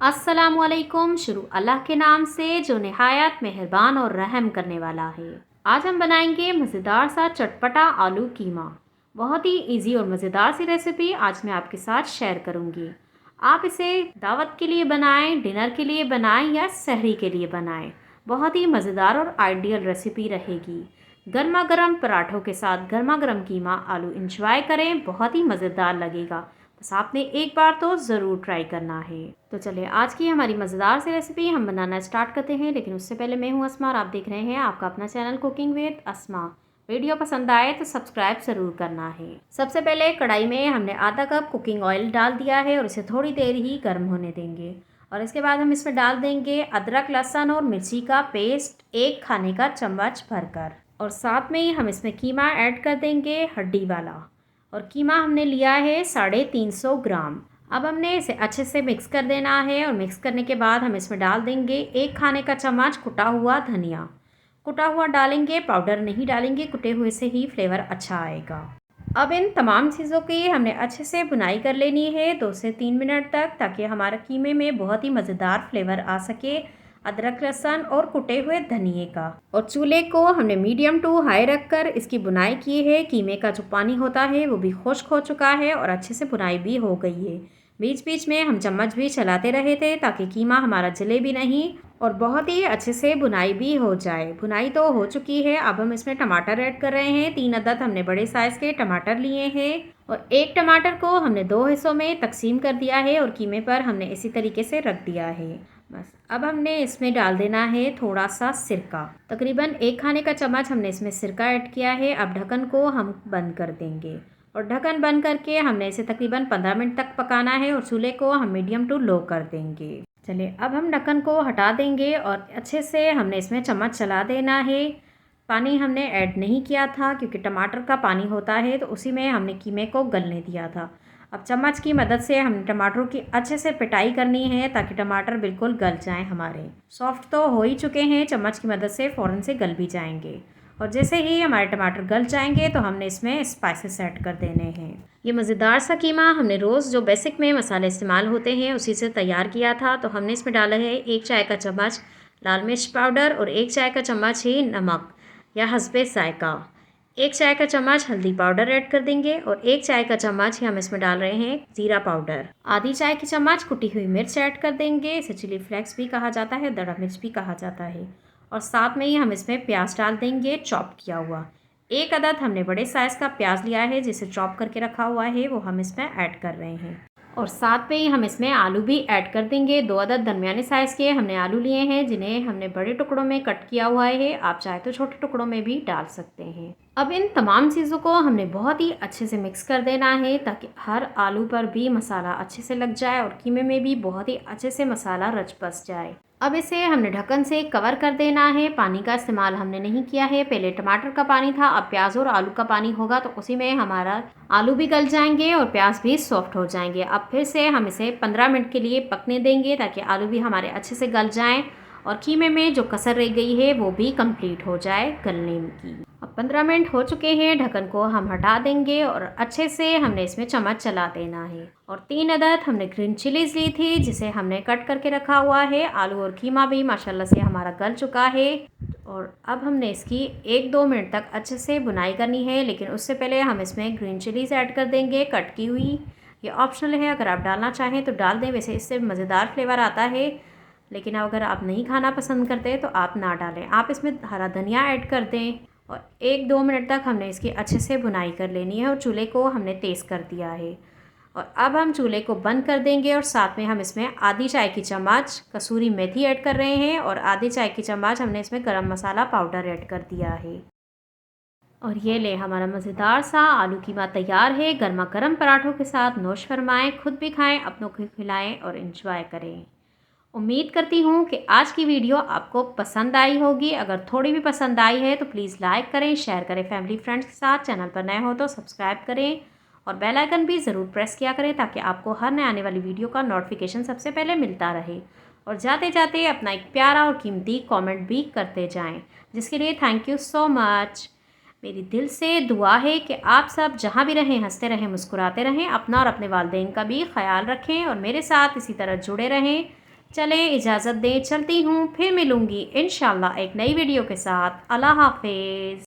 अस्सलामुअलैकुम। शुरू अल्लाह के नाम से जो निहायत मेहरबान और रहम करने वाला है। आज हम बनाएंगे मज़ेदार सा चटपटा आलू कीमा। बहुत ही इजी और मज़ेदार सी रेसिपी आज मैं आपके साथ शेयर करूंगी। आप इसे दावत के लिए बनाएं, डिनर के लिए बनाएं या सहरी के लिए बनाएं। बहुत ही मज़ेदार और आइडियल रेसिपी रहेगी। गर्मा गर्म पराठों के साथ गर्मा गर्म कीमा आलू इंजॉय करें, बहुत ही मज़ेदार लगेगा। बस आपने एक बार तो ज़रूर ट्राई करना है। तो चलिए आज की हमारी मज़ेदार सी रेसिपी हम बनाना स्टार्ट करते हैं। लेकिन उससे पहले मैं हूँ अस्मा और आप देख रहे हैं आपका अपना channel cooking with Asma. Video पसंद आए तो सब्सक्राइब ज़रूर करना है। सबसे पहले कढ़ाई में हमने आधा कप कुकिंग ऑयल डाल दिया है और इसे थोड़ी देर ही गर्म होने देंगे। और इसके बाद हम इसमें डाल देंगे अदरक, लहसुन और मिर्ची का पेस्ट 1 खाने का चम्मच भरकर। और साथ में ही हम इसमें कीमा ऐड कर देंगे हड्डी वाला। और कीमा हमने लिया है 350 ग्राम। अब हमने इसे अच्छे से मिक्स कर देना है और मिक्स करने के बाद हम इसमें डाल देंगे 1 खाने का चम्मच कुटा हुआ धनिया। कुटा हुआ डालेंगे, पाउडर नहीं डालेंगे, कुटे हुए से ही फ्लेवर अच्छा आएगा। अब इन तमाम चीज़ों की हमने अच्छे से भुनाई कर लेनी है 2 से 3 मिनट तक, ताकि हमारा कीमे में बहुत ही मज़ेदार फ्लेवर आ सके अदरक, लहसुन और कुटे हुए धनिए का। और चूल्हे को हमने मीडियम टू हाई रखकर इसकी बुनाई की है। कीमे का जो पानी होता है वो भी खुश्क हो चुका है और अच्छे से बुनाई भी हो गई है। बीच बीच में हम चम्मच भी चलाते रहे थे ताकि कीमा हमारा जले भी नहीं और बहुत ही अच्छे से बुनाई भी हो जाए। बुनाई तो हो चुकी है। अब हम इसमें टमाटर ऐड कर रहे हैं। 3 अदद हमने बड़े साइज़ के टमाटर लिए हैं और एक टमाटर को हमने 2 हिस्सों में तकसीम कर दिया है और कीमे पर हमने इसी तरीके से रख दिया है। बस अब हमने इसमें डाल देना है थोड़ा सा सिरका। तकरीबन 1 खाने का चम्मच हमने इसमें सिरका ऐड किया है। अब ढक्कन को हम बंद कर देंगे और ढक्कन बंद करके हमने इसे तकरीबन 15 मिनट तक पकाना है और चूल्हे को हम मीडियम टू लो कर देंगे। चलिए अब हम ढक्कन को हटा देंगे और अच्छे से हमने इसमें चम्मच चला देना है। पानी हमने ऐड नहीं किया था क्योंकि टमाटर का पानी होता है तो उसी में हमने कीमे को गलने दिया था। अब चम्मच की मदद से हमने टमाटरों की अच्छे से पिटाई करनी है ताकि टमाटर बिल्कुल गल जाएं। हमारे सॉफ्ट तो हो ही चुके हैं, चम्मच की मदद से फ़ौरन से गल भी जाएंगे। और जैसे ही हमारे टमाटर गल जाएंगे तो हमने इसमें स्पाइसेस ऐड कर देने हैं। ये मज़ेदार सा कीमा हमने रोज़ जो बेसिक में मसाले इस्तेमाल होते हैं उसी से तैयार किया था। तो हमने इसमें डाला है 1 चाय का चम्मच लाल मिर्च पाउडर और 1 चाय का चम्मच ही नमक या हस्बे जायका। 1 चाय का चम्मच हल्दी पाउडर ऐड कर देंगे और 1 चाय का चम्मच ही हम इसमें डाल रहे हैं ज़ीरा पाउडर। आधी चाय की चम्मच कुटी हुई मिर्च ऐड कर देंगे। इसे चिली फ्लेक्स भी कहा जाता है, दड़ा मिर्च भी कहा जाता है। और साथ में ही हम इसमें प्याज डाल देंगे चॉप किया हुआ। 1 अदद हमने बड़े साइज़ का प्याज लिया है जिसे चॉप करके रखा हुआ है, वो हम इसमें ऐड कर रहे हैं। और साथ में ही हम इसमें आलू भी ऐड कर देंगे। 2 अदद दरमियाने साइज़ के हमने आलू लिए हैं जिन्हें हमने बड़े टुकड़ों में कट किया हुआ है। आप चाहे तो छोटे टुकड़ों में भी डाल सकते हैं। अब इन तमाम चीज़ों को हमने बहुत ही अच्छे से मिक्स कर देना है ताकि हर आलू पर भी मसाला अच्छे से लग जाए और कीमे में भी बहुत ही अच्छे से मसाला रच बस जाए। अब इसे हमने ढक्कन से कवर कर देना है। पानी का इस्तेमाल हमने नहीं किया है, पहले टमाटर का पानी था, अब प्याज और आलू का पानी होगा तो उसी में हमारा आलू भी गल जाएंगे और प्याज भी सॉफ्ट हो जाएंगे। अब फिर से हम इसे 15 मिनट के लिए पकने देंगे ताकि आलू भी हमारे अच्छे से गल जाएं और कीमे में जो कसर रह गई है वो भी कंप्लीट हो जाए गलने की। अब 15 मिनट हो चुके हैं, ढक्कन को हम हटा देंगे और अच्छे से हमने इसमें चम्मच चला देना है। और 3 अदद हमने ग्रीन चिलीज़ ली थी जिसे हमने कट करके रखा हुआ है। आलू और कीमा भी माशाल्लाह से हमारा गल चुका है और अब हमने इसकी 1-2 मिनट तक अच्छे से बुनाई करनी है। लेकिन उससे पहले हम इसमें ग्रीन चिलीज़ ऐड कर देंगे कट की हुई। ये ऑप्शनल है, अगर आप डालना चाहें तो डाल दें, वैसे इससे मज़ेदार फ्लेवर आता है। लेकिन अगर आप नहीं खाना पसंद करते तो आप ना डालें। आप इसमें हरा धनिया ऐड कर दें और 1-2 मिनट तक हमने इसकी अच्छे से बुनाई कर लेनी है और चूल्हे को हमने तेज़ कर दिया है। और अब हम चूल्हे को बंद कर देंगे और साथ में हम इसमें आधी चाय की चम्मच कसूरी मेथी ऐड कर रहे हैं और आधी चाय की चम्मच हमने इसमें गरम मसाला पाउडर ऐड कर दिया है। और ये ले हमारा मज़ेदार सा आलू कीमा तैयार है। गर्मा गर्म पराठों के साथ नोश फरमाएँ, खुद भी खाएँ, अपनों को खिलाएँ और एंजॉय करें। उम्मीद करती हूँ कि आज की वीडियो आपको पसंद आई होगी। अगर थोड़ी भी पसंद आई है तो प्लीज़ लाइक करें, शेयर करें फैमिली फ्रेंड्स के साथ। चैनल पर नए हो तो सब्सक्राइब करें और बेल आइकन भी ज़रूर प्रेस किया करें ताकि आपको हर नए आने वाली वीडियो का नोटिफिकेशन सबसे पहले मिलता रहे। और जाते जाते अपना एक प्यारा और कीमती कमेंट भी करते जाएं, जिसके लिए थैंक यू सो मच। मेरी दिल से दुआ है कि आप सब जहाँ भी रहें हंसते रहें, मुस्कुराते रहें, अपना और अपने वालिदैन का भी ख्याल रखें और मेरे साथ इसी तरह जुड़े रहें। चलें इजाज़त दें, चलती हूँ, फिर मिलूँगी इंशाल्लाह एक नई वीडियो के साथ। अल्लाह हाफ़िज़।